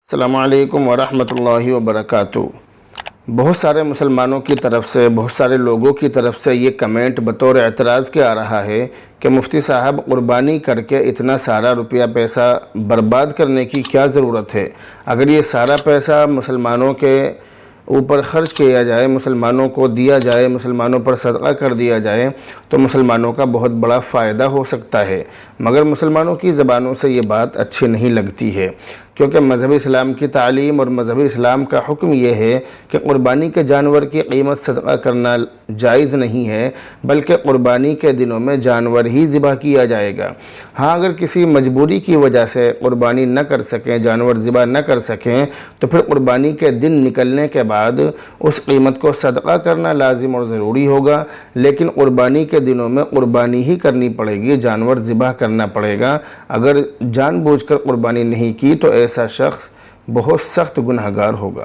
السلام علیکم ورحمۃ اللہ وبرکاتہ۔ بہت سارے مسلمانوں کی طرف سے، بہت سارے لوگوں کی طرف سے یہ کمنٹ بطور اعتراض کے آ رہا ہے کہ مفتی صاحب قربانی کر کے اتنا سارا روپیہ پیسہ برباد کرنے کی کیا ضرورت ہے؟ اگر یہ سارا پیسہ مسلمانوں کے اوپر خرچ کیا جائے، مسلمانوں کو دیا جائے، مسلمانوں پر صدقہ کر دیا جائے تو مسلمانوں کا بہت بڑا فائدہ ہو سکتا ہے، مگر مسلمانوں کی زبانوں سے یہ بات اچھی نہیں لگتی ہے، کیونکہ مذہب اسلام کی تعلیم اور مذہب اسلام کا حکم یہ ہے کہ قربانی کے جانور کی قیمت صدقہ کرنا جائز نہیں ہے، بلکہ قربانی کے دنوں میں جانور ہی ذبح کیا جائے گا۔ ہاں، اگر کسی مجبوری کی وجہ سے قربانی نہ کر سکیں، جانور ذبح نہ کر سکیں، تو پھر قربانی کے دن نکلنے کے بعد اس قیمت کو صدقہ کرنا لازم اور ضروری ہوگا، لیکن قربانی کے دنوں میں قربانی ہی کرنی پڑے گی، جانور ذبح کرنا پڑے گا۔ اگر جان بوجھ کر قربانی نہیں کی تو ایسا شخص بہت سخت گنہگار ہوگا۔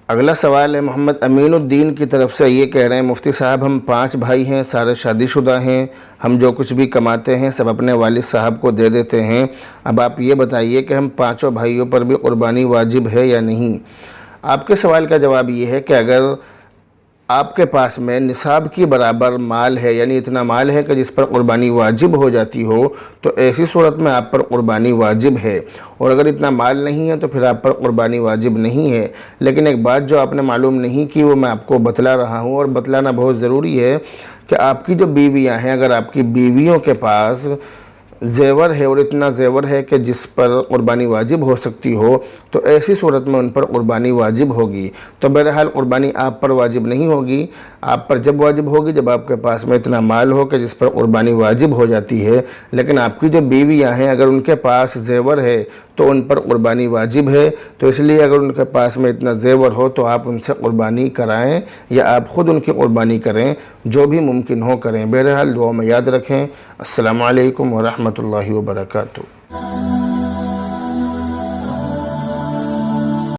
اگلا سوال ہے محمد امین الدین کی طرف سے، یہ کہہ رہے ہیں مفتی صاحب ہم 5 بھائی ہیں، سارے شادی شدہ ہیں، ہم جو کچھ بھی کماتے ہیں سب اپنے والد صاحب کو دے دیتے ہیں، اب آپ یہ بتائیے کہ ہم 5 بھائیوں پر بھی قربانی واجب ہے یا نہیں؟ آپ کے سوال کا جواب یہ ہے کہ اگر آپ کے پاس میں نصاب کی برابر مال ہے، یعنی اتنا مال ہے کہ جس پر قربانی واجب ہو جاتی ہو، تو ایسی صورت میں آپ پر قربانی واجب ہے، اور اگر اتنا مال نہیں ہے تو پھر آپ پر قربانی واجب نہیں ہے۔ لیکن ایک بات جو آپ نے معلوم نہیں کی وہ میں آپ کو بتلا رہا ہوں، اور بتلانا بہت ضروری ہے کہ آپ کی جو بیویاں ہیں، اگر آپ کی بیویوں کے پاس زیور ہے اور اتنا زیور ہے کہ جس پر قربانی واجب ہو سکتی ہو، تو ایسی صورت میں ان پر قربانی واجب ہوگی۔ تو بہرحال قربانی آپ پر واجب نہیں ہوگی، آپ پر جب واجب ہوگی جب آپ کے پاس میں اتنا مال ہو کہ جس پر قربانی واجب ہو جاتی ہے۔ لیکن آپ کی جو بیویاں ہیں اگر ان کے پاس زیور ہے تو ان پر قربانی واجب ہے، تو اس لیے اگر ان کے پاس میں اتنا زیور ہو تو آپ ان سے قربانی کرائیں یا آپ خود ان کی قربانی کریں، جو بھی ممکن ہو کریں۔ بہرحال دعا میں یاد رکھیں۔ السلام علیکم ورحمۃ اللہ وبرکاتہ۔